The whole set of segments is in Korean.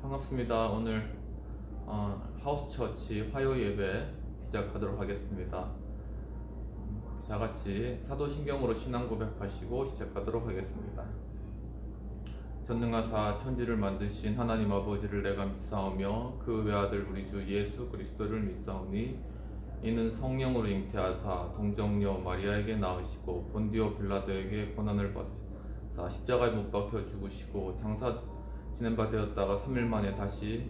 반갑습니다. 오늘 하우스처치 화요 예배 시작하도록 하겠습니다. 다 같이 사도신경으로 신앙 고백하시고 시작하도록 하겠습니다. 전능하사 천지를 만드신 하나님 아버지를 내가 믿사오며 그 외아들 우리 주 예수 그리스도를 믿사오니 이는 성령으로 잉태하사 동정녀 마리아에게 낳으시고 본디오 빌라도에게 고난을 받으사 십자가에 못 박혀 죽으시고 장사 지낸 바 되었다가 3일 만에 다시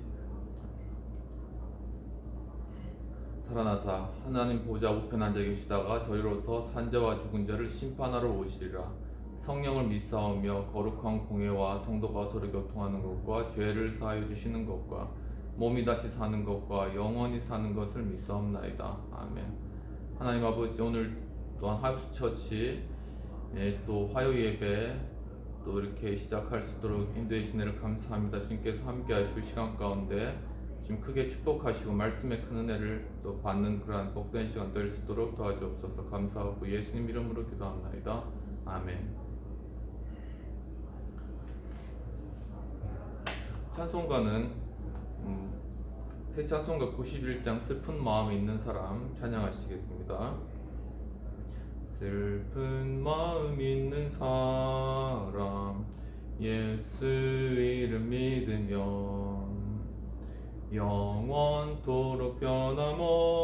살아나사 하나님 보좌 우편 앉아 계시다가 저희로서 산자와 죽은 자를 심판하러 오시리라. 성령을 믿사오며 거룩한 공회와 성도가 서로 교통하는 것과 죄를 사하여 주시는 것과 몸이 다시 사는 것과 영원히 사는 것을 믿사옵나이다. 아멘. 하나님 아버지, 오늘 또한 하우스처치 또 화요 예배 또 이렇게 시작할 수 있도록 인도해 주신 은혜를 감사합니다. 주님께서 함께 하시고 시간 가운데 지금 크게 축복하시고 말씀의 큰 은혜를 또 받는 그러한 복된 시간 될 수 있도록 도와주옵소서. 감사하고 예수님 이름으로 기도합나이다. 아멘. 찬송가는 새 찬송가 91장 슬픈 마음이 있는 사람 찬양하시겠습니다. 슬픈 마음 있는 사람 예수 이름 믿으면 영원토록 변함없는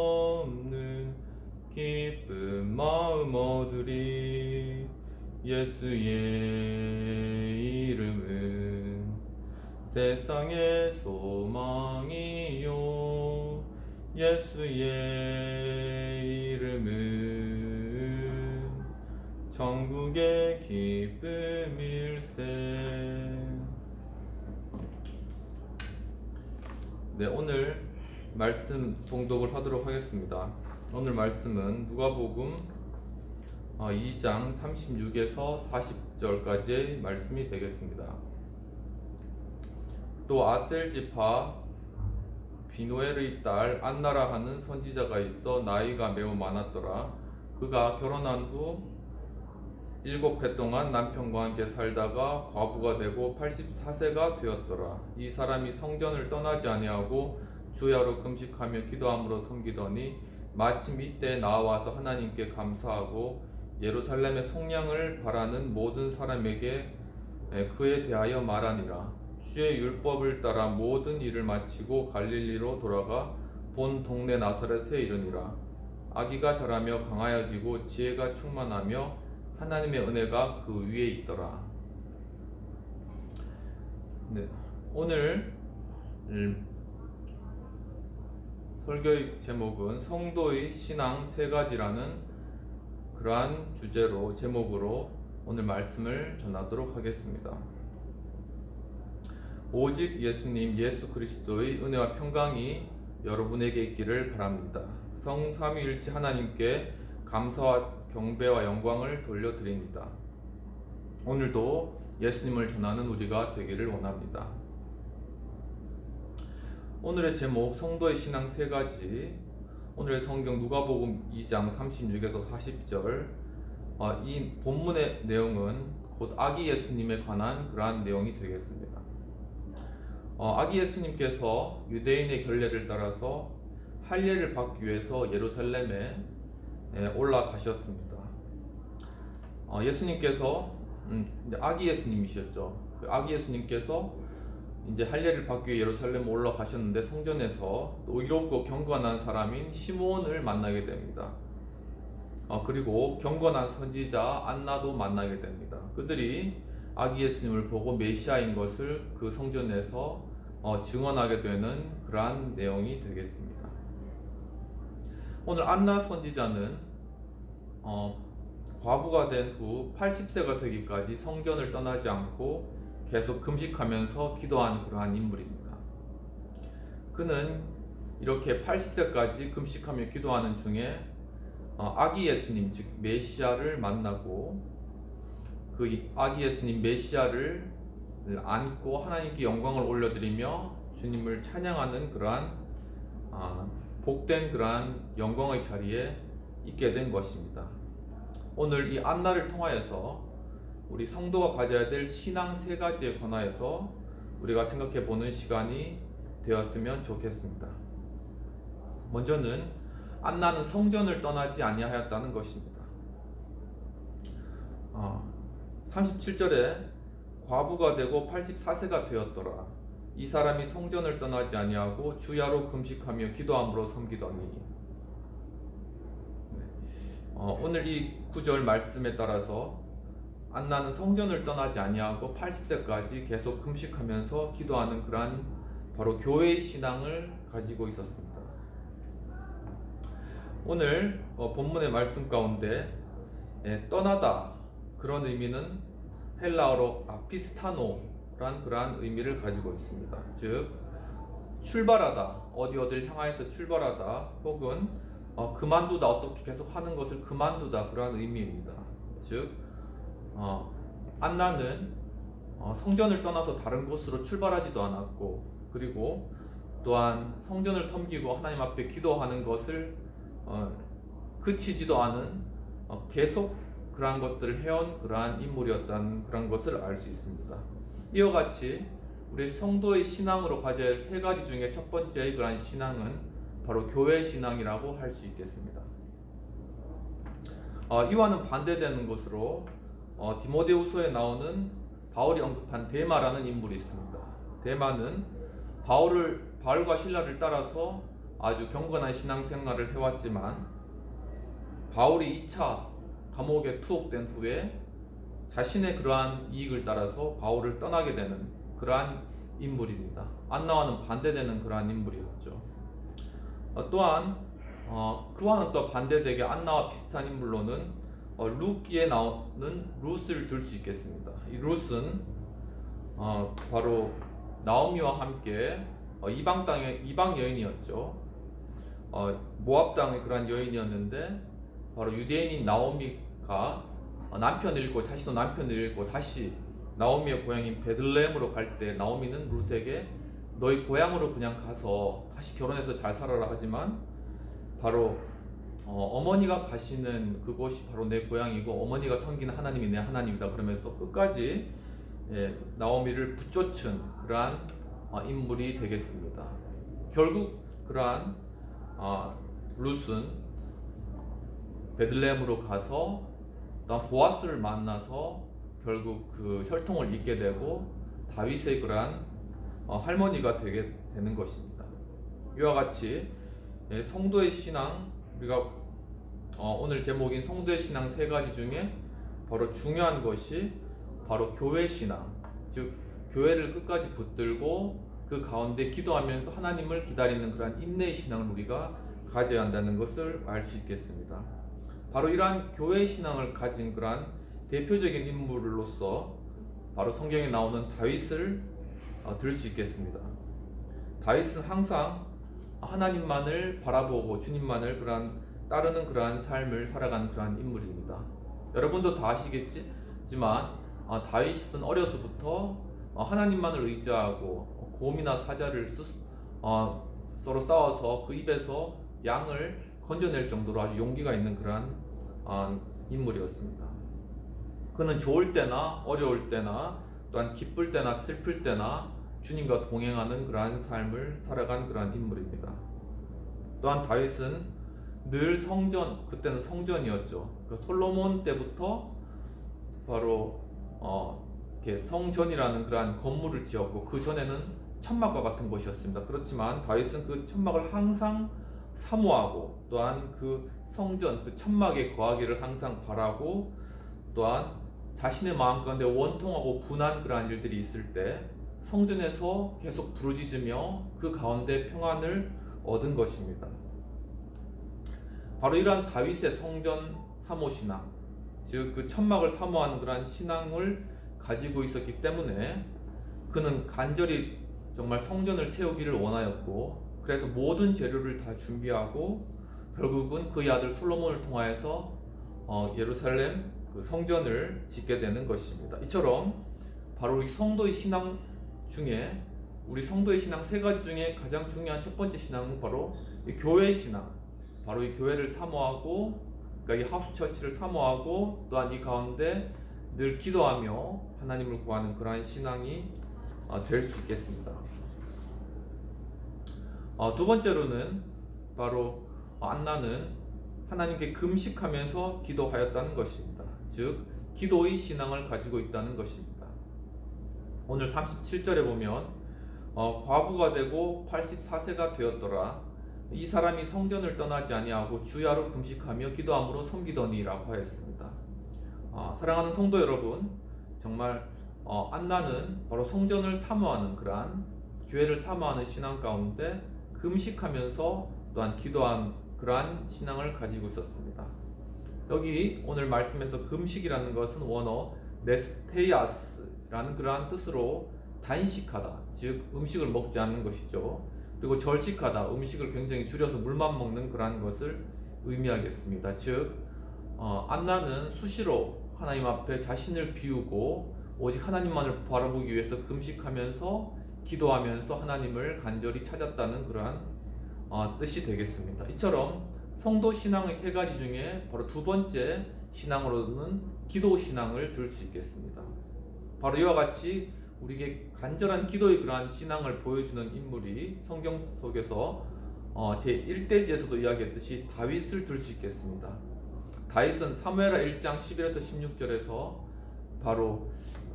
기쁜 마음 얻으리. 예수의 이름은 세상의 소망이요 예수의 이름은 천국의 기쁨일세. 네, 오늘 말씀 봉독을 하도록 하겠습니다. 오늘 말씀은 누가복음 2장 36에서 40절까지의 말씀이 되겠습니다. 또 아셀 지파 비누엘의 딸 안나라 하는 선지자가 있어 나이가 매우 많았더라. 그가 결혼한 후 7해 동안 남편과 함께 살다가 과부가 되고 84세가 되었더라. 이 사람이 성전을 떠나지 아니하고 주야로 금식하며 기도함으로 섬기더니 마침 이때 나와서 하나님께 감사하고 예루살렘의 속량을 바라는 모든 사람에게 그에 대하여 말하니라. 주의 율법을 따라 모든 일을 마치고 갈릴리로 돌아가 본 동네 나사렛에 이르니라. 아기가 자라며 강하여지고 지혜가 충만하며 하나님의 은혜가 그 위에 있더라. 네, 오늘 설교의 제목은 성도의 신앙 세 가지라는 그러한 주제로 제목으로 오늘 말씀을 전하도록 하겠습니다. 오직 예수님 예수 그리스도의 은혜와 평강이 여러분에게 있기를 바랍니다. 성삼위일체 하나님께 감사와 경배와 영광을 돌려드립니다. 오늘도 예수님을 전하는 우리가 되기를 원합니다. 오늘의 제목 성도의 신앙 세 가지. 오늘의 성경 누가복음 2장 36에서 40절. 이 본문의 내용은 곧 아기 예수님에 관한 그러한 내용이 되겠습니다. 아기 예수님께서 유대인의 결례를 따라서 할례를 받기 위해서 예루살렘에 올라가셨습니다. 예수님께서 아기 예수님이셨죠. 그 아기 예수님께서 이제 할례를 받기 위해 예루살렘 올라가셨는데 성전에서 또 의롭고 경건한 사람인 시므온을 만나게 됩니다. 그리고 경건한 선지자 안나도 만나게 됩니다. 그들이 아기 예수님을 보고 메시아인 것을 그 성전에서 증언하게 되는 그러한 내용이 되겠습니다. 오늘 안나 선지자는 과부가 된 후 80세가 되기까지 성전을 떠나지 않고 계속 금식하면서 기도한 그러한 인물입니다. 그는 이렇게 80세까지 금식하며 기도하는 중에 아기 예수님 즉 메시아를 만나고 그 아기 예수님 메시아를 안고 하나님께 영광을 올려드리며 주님을 찬양하는 그러한 복된 그러한 영광의 자리에 있게 된 것입니다. 오늘 이 안나를 통하여서 우리 성도가 가져야 될 신앙 세 가지에 관하여서 우리가 생각해 보는 시간이 되었으면 좋겠습니다. 먼저는 안나는 성전을 떠나지 아니하였다는 것입니다. 37절에 과부가 되고 84세가 되었더라. 이 사람이 성전을 떠나지 아니하고 주야로 금식하며 기도함으로 섬기더니. 오늘 이 구절 말씀에 따라서 안나는 성전을 떠나지 아니하고 80세까지 계속 금식하면서 기도하는 그러한 바로 교회의 신앙을 가지고 있었습니다. 오늘 본문의 말씀 가운데 떠나다 그런 의미는 헬라어로 아피스타노란 그러한 의미를 가지고 있습니다. 즉 출발하다, 어디를 향하여서 출발하다, 혹은 그만두다, 어떻게 계속 하는 것을 그만두다, 그러한 의미입니다. 즉 안나는 성전을 떠나서 다른 곳으로 출발하지도 않았고, 그리고 또한 성전을 섬기고 하나님 앞에 기도하는 것을 그치지도 않은 계속 그러한 것들을 해온 그러한 인물이었다는 그런 것을 알 수 있습니다. 이와 같이 우리 성도의 신앙으로 가져야 할 세 가지 중에 첫 번째의 그러한 신앙은 바로 교회 신앙이라고 할 수 있겠습니다. 이와는 반대되는 것으로 디모데후서에 나오는 바울이 언급한 데마라는 인물이 있습니다. 데마는 바울과 실라를 따라서 아주 경건한 신앙생활을 해왔지만 바울이 2차 감옥에 투옥된 후에 자신의 그러한 이익을 따라서 바울을 떠나게 되는 그러한 인물입니다. 안나와는 반대되는 그러한 인물이었죠. 또한 그와는 또 반대되게 안나와 비슷한 인물로는 룻기에 나오는 룻을 들 수 있겠습니다. 이 룻은 바로 나오미와 함께 이방 여인이었죠. 모압 땅의 그러한 여인이었는데 바로 유대인인 나오미가 남편을 잃고 자신도 남편을 잃고 다시 나오미의 고향인 베들레헴으로 갈 때 나오미는 룻에게 너희 고향으로 그냥 가서 다시 결혼해서 잘 살아라 하지만 바로 어머니가 가시는 그곳이 바로 내 고향이고 어머니가 섬기는 하나님이 내 하나님이다 그러면서 끝까지 나오미를 붙쫓은 그러한 인물이 되겠습니다. 결국 그러한 룻은 베들레헴으로 가서 보아스를 만나서 결국 그 혈통을 잇게 되고 다윗의 그러한 할머니가 되게 되는 것입니다. 이와 같이 성도의 신앙, 우리가 오늘 제목인 성도의 신앙 세 가지 중에 바로 중요한 것이 바로 교회 신앙, 즉 교회를 끝까지 붙들고 그 가운데 기도하면서 하나님을 기다리는 그러한 인내의 신앙을 우리가 가져야 한다는 것을 알 수 있겠습니다. 바로 이러한 교회 신앙을 가진 그러한 대표적인 인물로서 바로 성경에 나오는 다윗을 들 수 있겠습니다. 다윗은 항상 하나님만을 바라보고 주님만을 따르는 그러한 삶을 살아가는 그러한 인물입니다. 여러분도 다 아시겠지만 다윗은 어려서부터 하나님만을 의지하고 곰이나 사자를 서로 싸워서 그 입에서 양을 건져낼 정도로 아주 용기가 있는 그러한 인물이었습니다. 그는 좋을 때나 어려울 때나 또한 기쁠 때나 슬플 때나 주님과 동행하는 그러한 삶을 살아간 그러한 인물입니다. 또한 다윗은 늘 그때는 성전이었죠. 솔로몬 때부터 바로 성전이라는 그러한 건물을 지었고 그 전에는 천막과 같은 곳이었습니다. 그렇지만 다윗은 그 천막을 항상 사모하고 또한 그 성전, 그 천막에 거하기를 항상 바라고 또한 자신의 마음 가운데 원통하고 분한 그러한 일들이 있을 때 성전에서 계속 부르짖으며 그 가운데 평안을 얻은 것입니다. 바로 이러한 다윗의 성전 사모 신앙, 즉 그 천막을 사모하는 그러한 신앙을 가지고 있었기 때문에 그는 간절히 정말 성전을 세우기를 원하였고 그래서 모든 재료를 다 준비하고 결국은 그의 아들 솔로몬을 통하여서 예루살렘 그 성전을 짓게 되는 것입니다. 이처럼 바로 우리 성도의 신앙 중에 우리 성도의 신앙 세 가지 중에 가장 중요한 첫 번째 신앙은 바로 이 교회의 신앙, 바로 이 교회를 사모하고 그러니까 이 하우스 처치를 사모하고 또한 이 가운데 늘 기도하며 하나님을 구하는 그러한 신앙이 될 수 있겠습니다. 두 번째로는 바로 안나는 하나님께 금식하면서 기도하였다는 것입니다. 즉 기도의 신앙을 가지고 있다는 것입니다. 오늘 37절에 보면 과부가 되고 84세가 되었더라. 이 사람이 성전을 떠나지 아니하고 주야로 금식하며 기도함으로 섬기더니라고 하였습니다. 사랑하는 성도 여러분, 정말 안나는 바로 성전을 사모하는 그러한 교회를 사모하는 신앙 가운데 금식하면서 또한 기도한 그러한 신앙을 가지고 있었습니다. 여기 오늘 말씀에서 금식이라는 것은 원어 네스테이아스라는 그러한 뜻으로 단식하다, 즉 음식을 먹지 않는 것이죠. 그리고 절식하다, 음식을 굉장히 줄여서 물만 먹는 그러한 것을 의미하겠습니다. 즉 안나는 수시로 하나님 앞에 자신을 비우고 오직 하나님만을 바라보기 위해서 금식하면서 기도하면서 하나님을 간절히 찾았다는 그러한 뜻이 되겠습니다. 이처럼 성도 신앙의 세 가지 중에 바로 두 번째 신앙으로는 기도 신앙을 들 수 있겠습니다. 바로 이와 같이 우리에게 간절한 기도의 그러한 신앙을 보여주는 인물이 성경 속에서 제1대지에서도 이야기했듯이 다윗을 들 수 있겠습니다. 다윗은 사무엘하 1장 11에서 16절에서 바로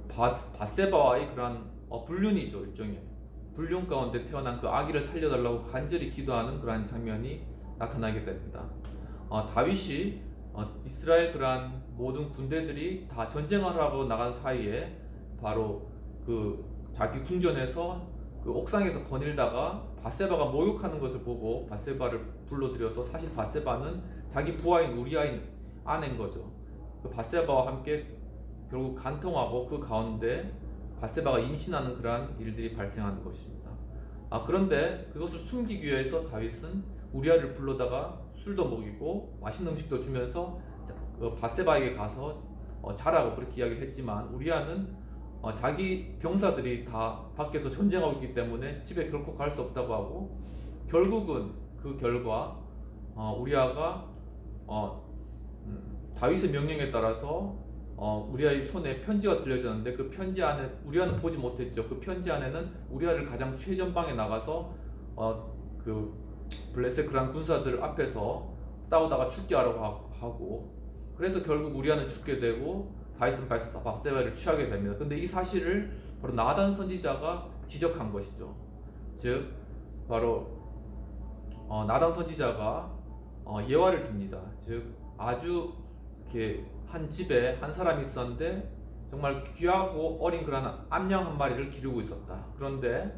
밧세바와의 그러한 불륜이죠. 일종의 불륜 가운데 태어난 그 아기를 살려달라고 간절히 기도하는 그러한 장면이 나타나게 됩니다. 다윗이 이스라엘 그러한 모든 군대들이 다 전쟁하라고 나간 사이에 바로 그 자기 궁전에서 그 옥상에서 거닐다가 밧세바가 목욕하는 것을 보고 밧세바를 불러들여서, 사실 밧세바는 자기 부하인 우리아의 아내인 거죠. 그 밧세바와 함께 결국 간통하고 그 가운데 밧세바가 임신하는 그러한 일들이 발생하는 것입니다. 그런데 그것을 숨기기 위해서 다윗은 우리아를 불러다가 술도 먹이고 맛있는 음식도 주면서 그 밧세바에게 가서 자라고 그렇게 이야기를 했지만, 우리아는 자기 병사들이 다 밖에서 전쟁하고 있기 때문에 집에 결코 갈 수 없다고 하고, 결국은 그 결과 우리아가 다윗의 명령에 따라서 우리아의 손에 편지가 들려졌는데, 그 편지 안에 우리아는 보지 못했죠. 그 편지 안에는 우리아를 가장 최전방에 나가서 그 블레셋 군사들 앞에서 싸우다가 죽게 하라고 하고, 그래서 결국 우리아는 죽게 되고 다윗은 밧세바를 취하게 됩니다. 근데 이 사실을 바로 나단 선지자가 지적한 것이죠. 즉 바로 나단 선지자가 예화를 듭니다. 즉 아주 이렇게 한 집에 한 사람이 있었는데 정말 귀하고 어린 그런 암양 한 마리를 기르고 있었다. 그런데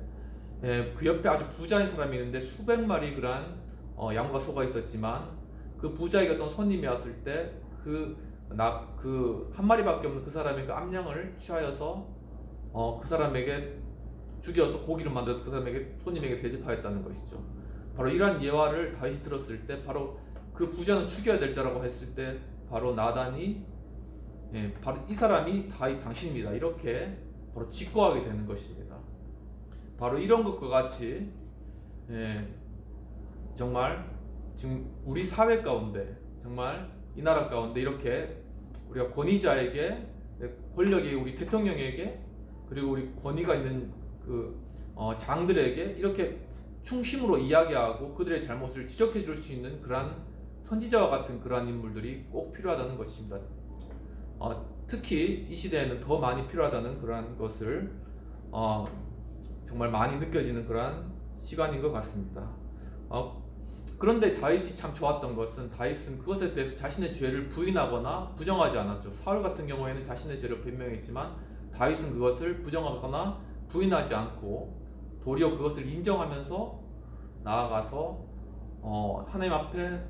그 옆에 아주 부자인 사람이 있는데 수백 마리 그런 양과 소가 있었지만, 그 부자에게 어떤 손님이 왔을 때 그 한 마리밖에 없는 그 사람의 그 암양을 취하여서 그 사람에게 죽여서 고기를 만들어서 그 사람에게, 손님에게 대접하였다는 것이죠. 바로 이러한 예화를 다윗이 들었을 때, 바로 그 부자는 죽여야 될 자라고 했을 때 바로 나단이 바로 이 사람이 다윗 당신입니다, 이렇게 바로 직고하게 되는 것입니다. 바로 이런 것과 같이 정말 지금 우리 사회 가운데, 정말 이 나라 가운데 이렇게 우리가 권위자에게, 권력이 우리 대통령에게, 그리고 우리 권위가 있는 그 장들에게 이렇게 충심으로 이야기하고 그들의 잘못을 지적해 줄 수 있는 그러한 선지자와 같은 그러한 인물들이 꼭 필요하다는 것입니다. 특히 이 시대에는 더 많이 필요하다는 그러한 것을 정말 많이 느껴지는 그러한 시간인 것 같습니다. 그런데 다윗이 참 좋았던 것은, 다윗은 그것에 대해서 자신의 죄를 부인하거나 부정하지 않았죠. 사울 같은 경우에는 자신의 죄를 변명했지만 다윗은 그것을 부정하거나 부인하지 않고 도리어 그것을 인정하면서 나아가서 하나님 앞에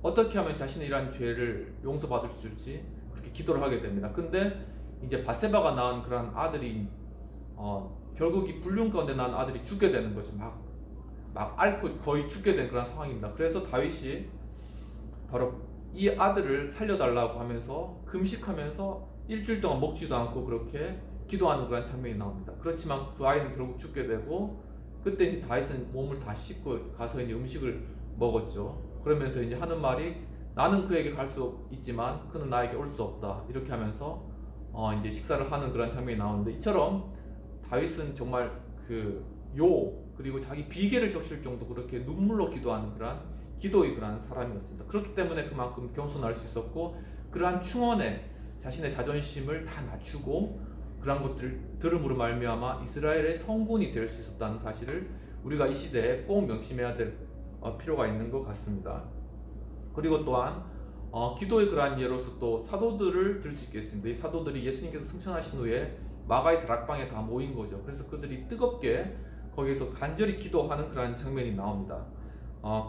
어떻게 하면 자신의 이러한 죄를 용서받을 수 있을지 그렇게 기도를 하게 됩니다. 근데 이제 밧세바가 낳은 그런 아들이 결국 이 불륜 가운데 낳은 아들이 죽게 되는 거죠. 막 앓고 거의 죽게 된 그런 상황입니다. 그래서 다윗이 바로 이 아들을 살려달라고 하면서 금식하면서 일주일 동안 먹지도 않고 그렇게 기도하는 그런 장면이 나옵니다. 그렇지만 그 아이는 결국 죽게 되고, 그때 이제 다윗은 몸을 다 씻고 가서 이제 음식을 먹었죠. 그러면서 이제 하는 말이, 나는 그에게 갈 수 있지만 그는 나에게 올 수 없다, 이렇게 하면서 이제 식사를 하는 그런 장면이 나오는데, 이처럼 다윗은 정말 그리고 자기 비계를 적실 정도 그렇게 눈물로 기도하는 그러한 기도의 그러한 사람이었습니다. 그렇기 때문에 그만큼 겸손할 수 있었고, 그러한 충원에 자신의 자존심을 다 낮추고 그러한 것들을 들음으로 말미암아 이스라엘의 성군이 될 수 있었다는 사실을 우리가 이 시대에 꼭 명심해야 될 필요가 있는 것 같습니다. 그리고 또한 기도의 그러한 예로서 또 사도들을 들 수 있겠습니다. 이 사도들이 예수님께서 승천하신 후에 마가의 다락방에 다 모인 거죠. 그래서 그들이 뜨겁게 거기서 간절히 기도하는 그러한 장면이 나옵니다.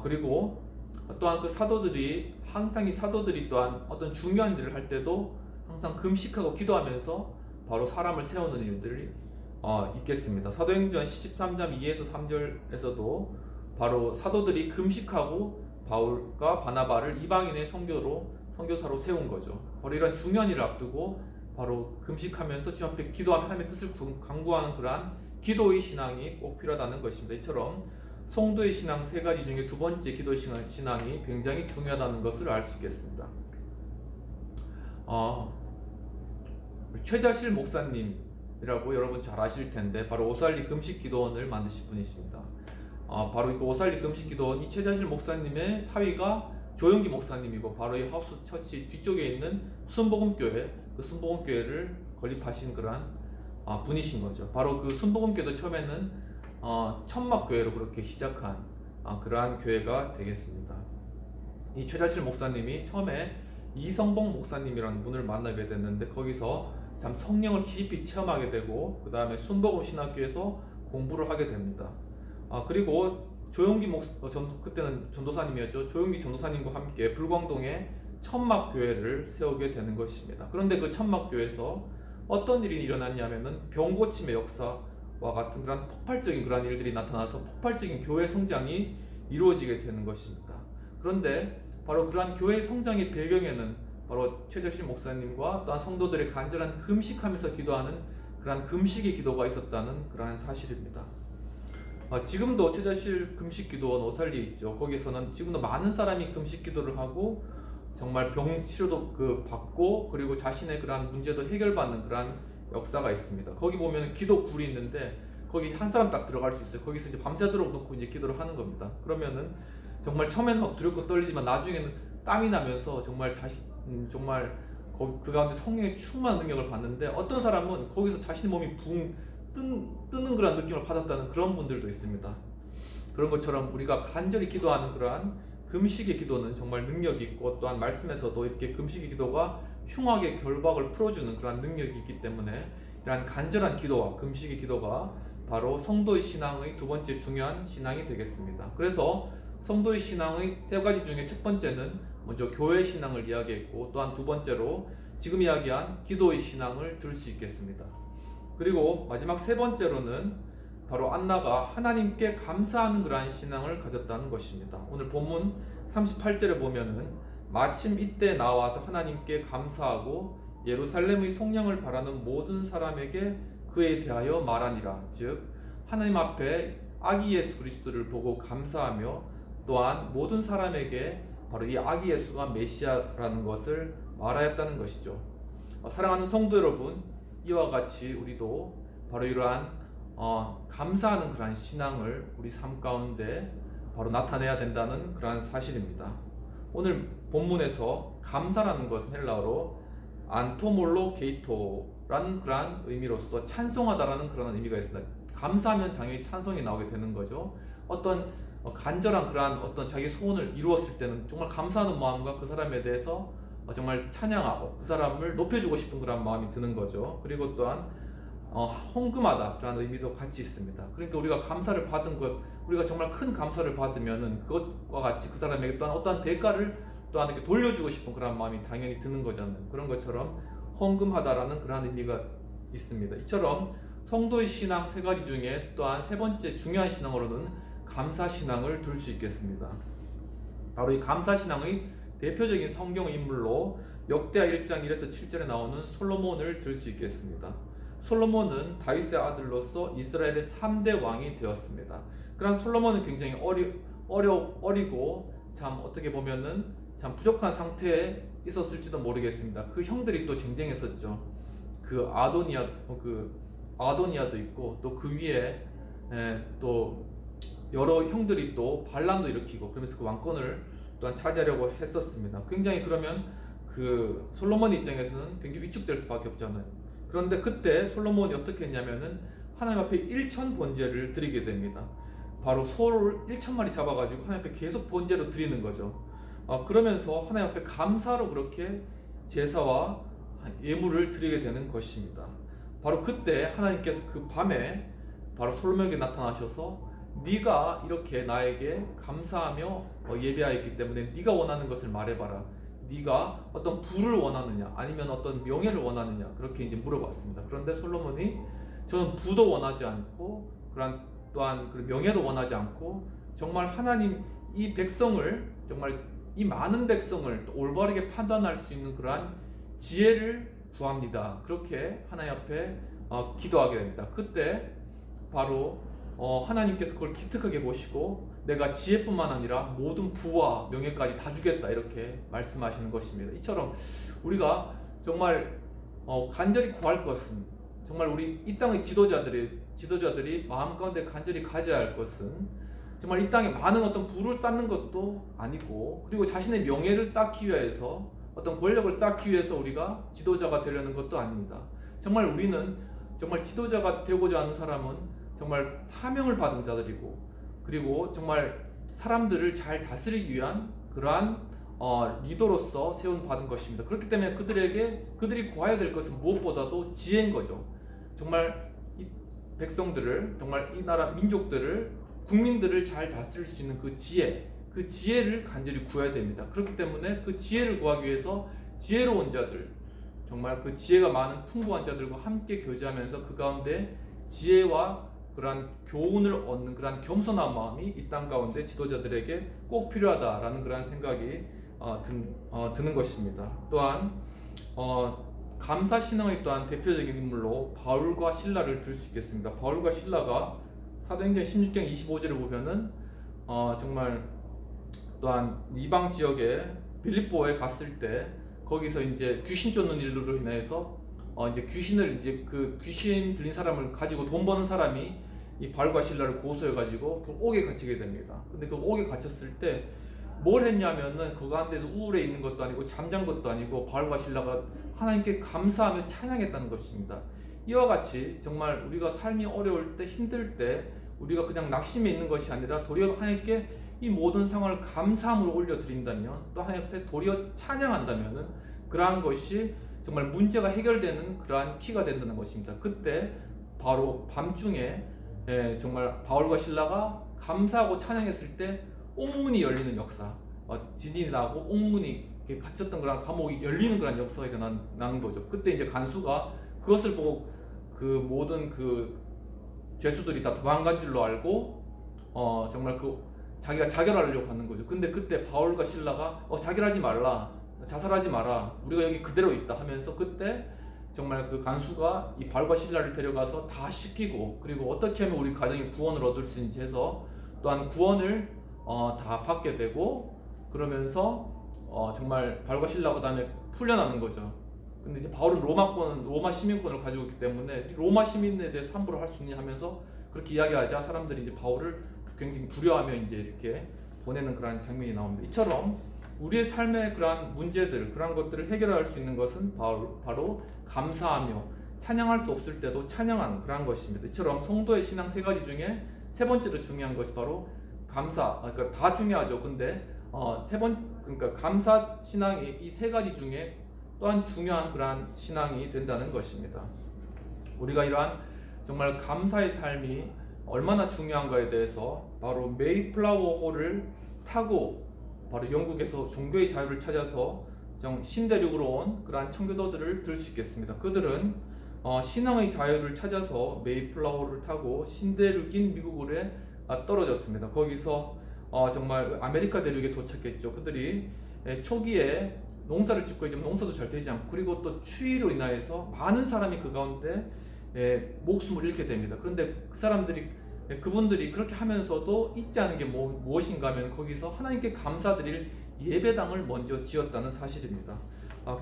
그리고 또한 그 사도들이 항상 이 사도들이 또한 어떤 중요한 일을 할 때도 항상 금식하고 기도하면서 바로 사람을 세우는 일들이 있겠습니다. 사도행전 13장 2에서 3절에서도 바로 사도들이 금식하고 바울과 바나바를 이방인의 선교사로 세운 거죠. 바로 이런 중요한 일을 앞두고 바로 금식하면서 주님 앞에 기도하며 하나님의 뜻을 간구하는 그러한 기도의 신앙이 꼭 필요하다는 것입니다. 이처럼 성도의 신앙 세 가지 중에 두 번째 기도의 신앙이 굉장히 중요하다는 것을 알 수 있겠습니다. 최자실 목사님이라고 여러분 잘 아실 텐데 바로 오살리 금식기도원을 만드신 분이십니다. 바로 그 오살리 금식기도원, 이 최자실 목사님의 사위가 조영기 목사님이고, 바로 이 하우스 처치 뒤쪽에 있는 순복음교회, 그 순복음교회를 건립하신 그러한 분이신 거죠. 바로 그 순복음교회도 처음에는 천막교회로 그렇게 시작한 그러한 교회가 되겠습니다. 이 최자실 목사님이 처음에 이성봉 목사님이라는 분을 만나게 됐는데, 거기서 참 성령을 깊이 체험하게 되고, 그 다음에 순복음 신학교에서 공부를 하게 됩니다. 그리고 조용기 그때는 전도사님이었죠. 조용기 전도사님과 함께 불광동에 천막교회를 세우게 되는 것입니다. 그런데 그 천막교회에서 어떤 일이 일어났냐면은 병고침의 역사와 같은 그런 폭발적인 그런 일들이 나타나서 폭발적인 교회 성장이 이루어지게 되는 것입니다. 그런데 바로 그러한 교회 성장의 배경에는 바로 최재실 목사님과 또한 성도들의 간절한 금식하면서 기도하는 그러한 금식의 기도가 있었다는 그러한 사실입니다. 지금도 최자실 금식기도원 오살리에 있죠. 거기서는 지금도 많은 사람이 금식기도를 하고 정말 병 치료도 받고, 그리고 자신의 그러한 문제도 해결받는 그러한 역사가 있습니다. 거기 보면 기도 굴이 있는데 거기 한 사람 딱 들어갈 수 있어요. 거기서 이제 밤새도록 놓고 이제 기도를 하는 겁니다. 그러면은 정말 처음에는 막 두렵고 떨리지만 나중에는 땀이 나면서 정말 정말 그 가운데 성령의 충만한 능력을 받는데, 어떤 사람은 거기서 자신의 몸이 붕 뜨는 그런 느낌을 받았다는 그런 분들도 있습니다. 그런 것처럼 우리가 간절히 기도하는 그러한 금식의 기도는 정말 능력이 있고, 또한 말씀에서도 이렇게 금식의 기도가 흉악의 결박을 풀어주는 그러한 능력이 있기 때문에 이러한 간절한 기도와 금식의 기도가 바로 성도의 신앙의 두 번째 중요한 신앙이 되겠습니다. 그래서 성도의 신앙의 세 가지 중에 첫 번째는 먼저 교회 신앙을 이야기했고, 또한 두 번째로 지금 이야기한 기도의 신앙을 들 수 있겠습니다. 그리고 마지막 세 번째로는 바로 안나가 하나님께 감사하는 그러한 신앙을 가졌다는 것입니다. 오늘 본문 38절에 보면은 마침 이때 나와서 하나님께 감사하고 예루살렘의 속량을 바라는 모든 사람에게 그에 대하여 말하니라. 즉 하나님 앞에 아기 예수 그리스도를 보고 감사하며, 또한 모든 사람에게 바로 이 아기 예수가 메시아라는 것을 말하였다는 것이죠. 사랑하는 성도 여러분, 이와 같이 우리도 바로 이러한 감사하는 그러한 신앙을 우리 삶 가운데 바로 나타내야 된다는 그러한 사실입니다. 오늘 본문에서 감사라는 것은 헬라어로 안토몰로 게이토라는 그러한 의미로서 찬송하다라는 그런 의미가 있습니다. 감사하면 당연히 찬송이 나오게 되는 거죠. 어떤 간절한 그러한 어떤 자기 소원을 이루었을 때는 정말 감사하는 마음과 그 사람에 대해서 정말 찬양하고 그 사람을 높여주고 싶은 그런 마음이 드는 거죠. 그리고 또한 헌금하다 그런 의미도 같이 있습니다. 그러니까 우리가 감사를 받은 것, 우리가 정말 큰 감사를 받으면은 그것과 같이 그 사람에게 또한 어떠한 대가를 또한 이렇게 돌려주고 싶은 그런 마음이 당연히 드는 거잖아요. 그런 것처럼 헌금하다라는 그런 의미가 있습니다. 이처럼 성도의 신앙 세 가지 중에 또한 세 번째 중요한 신앙으로는 감사 신앙을 들 수 있겠습니다. 바로 이 감사 신앙의 대표적인 성경 인물로 역대하 1장 1에서 7절에 나오는 솔로몬을 들 수 있겠습니다. 솔로몬은 다윗의 아들로서 이스라엘의 3대 왕이 되었습니다. 그런 솔로몬은 굉장히 어리고 참 어떻게 보면은 참 부족한 상태에 있었을지도 모르겠습니다. 그 형들이 또 쟁쟁했었죠. 그 아도니아도 있고 또 그 위에 또 여러 형들이 또 반란도 일으키고 그러면서 그 왕권을 또한 차지하려고 했었습니다. 굉장히 그러면 그 솔로몬 입장에서는 굉장히 위축될 수밖에 없잖아요. 그런데 그때 솔로몬이 어떻게 했냐면은 하나님 앞에 일천 번제를 드리게 됩니다. 바로 소를 1,000마리 잡아가지고 하나님 앞에 계속 번제로 드리는 거죠. 그러면서 하나님 앞에 감사로 그렇게 제사와 예물을 드리게 되는 것입니다. 바로 그때 하나님께서 그 밤에 바로 솔로몬에게 나타나셔서 네가 이렇게 나에게 감사하며 예배하였기 때문에 네가 원하는 것을 말해봐라. 네가 어떤 부를 원하느냐 아니면 어떤 명예를 원하느냐 그렇게 이제 물어봤습니다. 그런데 솔로몬이 저는 부도 원하지 않고 또한 그 명예도 원하지 않고 정말 하나님 이 백성을 정말 이 많은 백성을 올바르게 판단할 수 있는 그러한 지혜를 구합니다. 그렇게 하나님 앞에 기도하게 됩니다. 그때 바로 하나님께서 그걸 기특하게 보시고 내가 지혜뿐만 아니라 모든 부와 명예까지 다 주겠다 이렇게 말씀하시는 것입니다. 이처럼 우리가 정말 간절히 구할 것은 정말 우리 이 땅의 지도자들이 마음 가운데 간절히 가져야 할 것은 정말 이 땅에 많은 어떤 부를 쌓는 것도 아니고 그리고 자신의 명예를 쌓기 위해서 어떤 권력을 쌓기 위해서 우리가 지도자가 되려는 것도 아닙니다. 정말 우리는 정말 지도자가 되고자 하는 사람은 정말 사명을 받은 자들이고 그리고 정말 사람들을 잘 다스리기 위한 그러한 리더로서 세운 받은 것입니다. 그렇기 때문에 그들이 구해야 될 것은 무엇보다도 지혜인 거죠. 정말 이 백성들을 정말 이 나라 민족들을 국민들을 잘 다스릴 수 있는 그 지혜를 간절히 구해야 됩니다. 그렇기 때문에 그 지혜를 구하기 위해서 지혜로운 자들 정말 그 지혜가 많은 풍부한 자들과 함께 교제하면서 그 가운데 지혜와 그러한 교훈을 얻는 그러한 겸손한 마음이 이 땅 가운데 지도자들에게 꼭 필요하다라는 그러한 생각이 드는 것입니다. 또한 감사 신앙의 또한 대표적인 인물로 바울과 실라를 들 수 있겠습니다. 바울과 실라가 사도행전 16장 25절을 보면은 정말 또한 이방 지역에 빌립보에 갔을 때 거기서 이제 귀신 쫓는 일로 인해서 이제 그 귀신 들린 사람을 가지고 돈 버는 사람이 이 바울과 실라를 고소해가지고 그 옥에 갇히게 됩니다. 근데 그 옥에 갇혔을 때 뭘 했냐면은 그 가운데서 우울해 있는 것도 아니고 잠잔 것도 아니고 바울과 실라가 하나님께 감사하며 찬양했다는 것입니다. 이와 같이 정말 우리가 삶이 어려울 때 힘들 때 우리가 그냥 낙심해 있는 것이 아니라 도리어 하나님께 이 모든 상황을 감사함으로 올려드린다면 또 하나님 앞에 도리어 찬양한다면은 그러한 것이 정말 문제가 해결되는 그러한 키가 된다는 것입니다. 그때 바로 밤중에 정말 바울과 실라가 감사하고 찬양했을 때 옥문이 열리는 역사, 진이 나고 옥문이 갇혔던 그런 감옥이 열리는 그런 역사가 나는 거죠. 그때 이제 간수가 그것을 보고 그 모든 그 죄수들이 다 도망간 줄로 알고 정말 자기가 자결하려고 하는 거죠. 근데 그때 바울과 실라가 자결하지 말라, 자살하지 마라, 우리가 여기 그대로 있다 하면서 그때 정말 그 간수가 이 바울과 실라를 데려가서 다 씻기고 그리고 어떻게 하면 우리 가정이 구원을 얻을 수 있는지 해서 또한 구원을 다 받게 되고 그러면서 정말 바울과 실라가 그다음에 풀려나는 거죠. 근데 이제 바울은 로마 시민권을 가지고 있기 때문에 로마 시민에 대해서 함부로 할 수 있냐 하면서 그렇게 이야기하자 사람들이 이제 바울을 굉장히 두려워하며 이제 이렇게 보내는 그런 장면이 나옵니다. 이처럼 우리의 삶의 그러한 문제들, 그러한 것들을 해결할 수 있는 것은 바로 감사하며 찬양할 수 없을 때도 찬양하는 그러한 것입니다. 이처럼 성도의 신앙 세 가지 중에 세 번째로 중요한 것이 바로 감사. 그러니까 다 중요하죠. 근데 그러니까 감사 신앙이 이 세 가지 중에 또한 중요한 그러한 신앙이 된다는 것입니다. 우리가 이러한 정말 감사의 삶이 얼마나 중요한가에 대해서 바로 메이플라워 홀을 타고 바로 영국에서 종교의 자유를 찾아서 신대륙으로 온 그러한 청교도들을 들 수 있겠습니다. 그들은 신앙의 자유를 찾아서 메이플라워를 타고 신대륙인 미국에 떨어졌습니다. 거기서 정말 아메리카 대륙에 도착했죠. 그들이 초기에 농사를 짓고 있지만 농사도 잘 되지 않고 그리고 또 추위로 인하여서 많은 사람이 그 가운데 목숨을 잃게 됩니다. 그런데 그분들이 그렇게 하면서도 잊지 않은 게 무엇인가 하면 거기서 하나님께 감사드릴 예배당을 먼저 지었다는 사실입니다.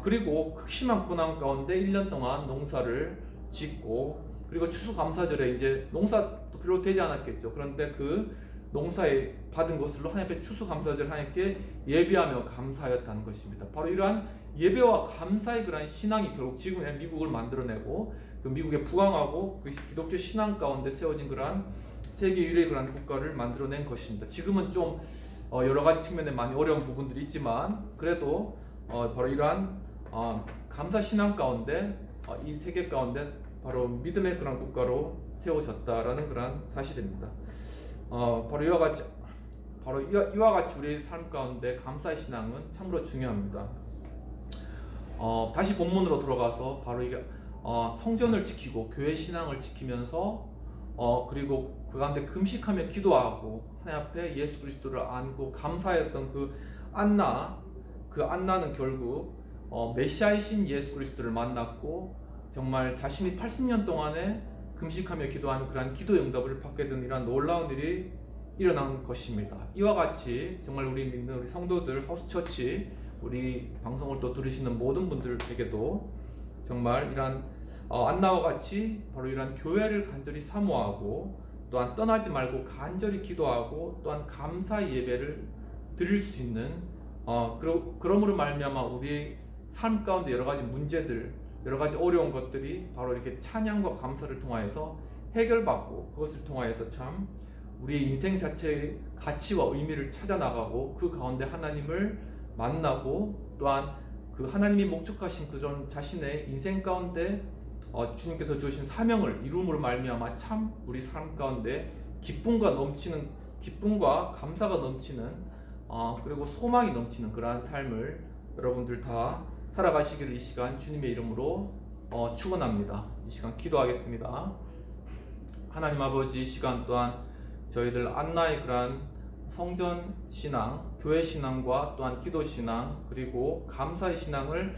그리고 극심한 고난 가운데 1년 동안 농사를 짓고 그리고 추수감사절에 이제 농사도 별로 되지 않았겠죠. 그런데 그 농사에 받은 것으로 하나님 앞에 추수감사절 하나님께 예배하며 감사하였다는 것입니다. 바로 이러한 예배와 감사의 그러한 신앙이 결국 지금 미국을 만들어내고 그 미국에 부강하고 그 기독교 신앙 가운데 세워진 그러한 세계 유일의 그러한 국가를 만들어낸 것입니다. 지금은 좀 여러 가지 측면에 많이 어려운 부분들이 있지만 그래도 바로 이러한 감사 신앙 가운데 이 세계 가운데 바로 믿음의 그런 국가로 세워졌다라는 그런 사실입니다. 바로 이와 같이 우리의 삶 가운데 감사의 신앙은 참으로 중요합니다. 다시 본문으로 돌아가서 바로 이게 성전을 지키고 교회 신앙을 지키면서 그리고 그 가운데 금식하며 기도하고 하나님 앞에 예수 그리스도를 안고 감사했던 그 안나는 결국 메시아이신 예수 그리스도를 만났고 정말 자신이 80년 동안에 금식하며 기도하는 그러한 기도 응답을 받게 된 이러한 놀라운 일이 일어난 것입니다. 이와 같이 정말 우리 믿는 우리 성도들 하우스처치 우리 방송을 또 들으시는 모든 분들에게도 정말 이러한 안나와 같이 바로 이러한 교회를 간절히 사모하고 또한 떠나지 말고 간절히 기도하고 또한 감사의 예배를 드릴 수 있는 그러므로 말미암아 우리 삶 가운데 여러 가지 문제들 여러 가지 어려운 것들이 바로 이렇게 찬양과 감사를 통하여서 해결받고 그것을 통하여서 참 우리의 인생 자체의 가치와 의미를 찾아 나가고 그 가운데 하나님을 만나고 또한 그 하나님이 목적하신 그 자신의 인생 가운데 주님께서 주신 사명을 이룸으로 말미암아 참 우리 삶 가운데 기쁨과 감사가 넘치는 그리고 소망이 넘치는 그러한 삶을 여러분들 다 살아가시기를 이 시간 주님의 이름으로 축원합니다. 이 시간 기도하겠습니다. 하나님 아버지, 이 시간 또한 저희들 안나의 그러한 성전 신앙, 교회 신앙과 또한 기도 신앙 그리고 감사의 신앙을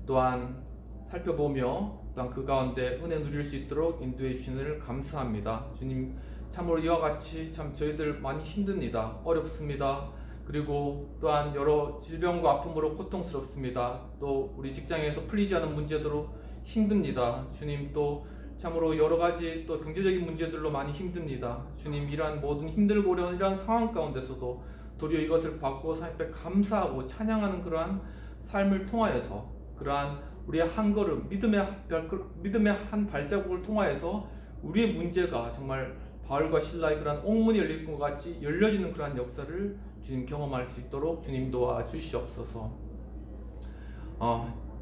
또한 살펴보며 또한 그 가운데 은혜 누릴 수 있도록 인도해 주시는 감사합니다. 주님, 참으로 이와 같이 참 저희들 많이 힘듭니다. 어렵습니다. 그리고 또한 여러 질병과 아픔으로 고통스럽습니다. 또 우리 직장에서 풀리지 않은 문제들로 힘듭니다. 주님, 또 참으로 여러 가지 또 경제적인 문제들로 많이 힘듭니다. 주님, 이러한 모든 힘들고 어려운 이러한 상황 가운데서도 도리어 이것을 받고 하나님께 감사하고 찬양하는 그러한 삶을 통하여서 그러한 우리의 한 걸음 믿음의 한 발자국을 통하여서 우리의 문제가 정말 바울과 신라의 그러한 옥문이 열릴 것 같이 열려지는 그러한 역사를 주님 경험할 수 있도록 주님 도와 주시옵소서.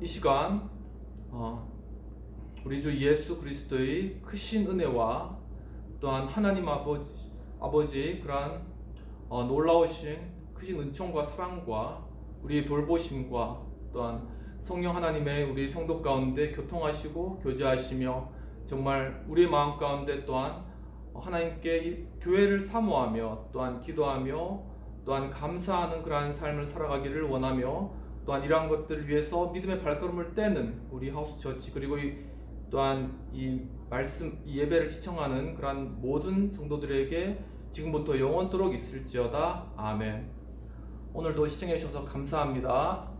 이 시간 우리 주 예수 그리스도의 크신 은혜와 또한 하나님 아버지 그러한 놀라우신 크신 은총과 사랑과 우리의 돌보심과 또한 성령 하나님의 우리 성도 가운데 교통하시고 교제하시며 정말 우리의 마음 가운데 또한 하나님께 교회를 사모하며 또한 기도하며 또한 감사하는 그러한 삶을 살아가기를 원하며 또한 이러한 것들을 위해서 믿음의 발걸음을 떼는 우리 하우스처치 그리고 또한 이 예배를 시청하는 그러한 모든 성도들에게 지금부터 영원토록 있을지어다. 아멘. 오늘도 시청해 주셔서 감사합니다.